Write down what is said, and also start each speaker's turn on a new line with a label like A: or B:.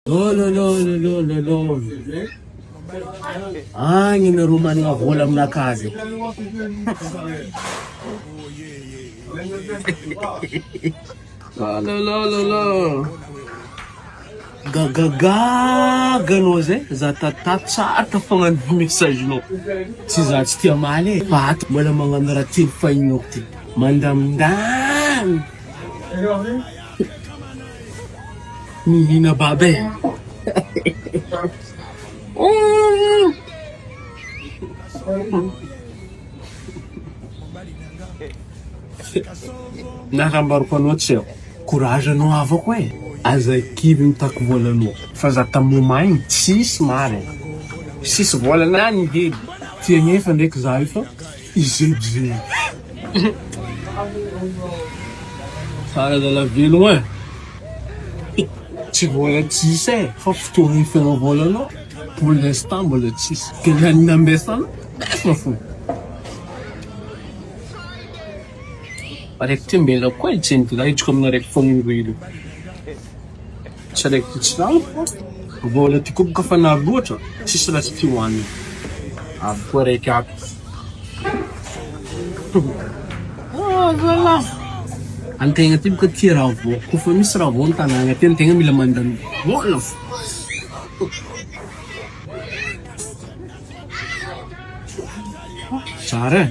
A: Lolo. Agny na ro managna vola aminakazy. Lolo. Gagaganao zay, za tatatsarotra fagnano mesagenao. Tsy za tsy tia maly e. Fa ato mbola magnano raha telo fahinao ty. Mandamindamy. Mihina baba e. Nakambaroko anao tsy eo. Courage anao avako e. Aza kivy mitako volanao. Fa za tamin'ny maigny tsisy mare. Sisy volana any hely. Tia nefa ndraiky za io fa izebizeby. Fara dala velogno e. Tsy vola tsisy e. Fa fotoana ifanao volanao. Pour l'instant mbola tsisy. Kaya ninambesana. Nefa fo. Araiky ty mbela koa itseny ty lahitsiko amina raiky fonindroilo. Tsy araiky ty tsy rano. Vola ty koboka fa na loatra. Tsisy raha tsy ty hoanina. Avy koa raiky ato. Voilà. Antegna ty boka tia raha vô. Kofa misy raha vô tanagna ty antegna mila mandany vola fo. Tsara e.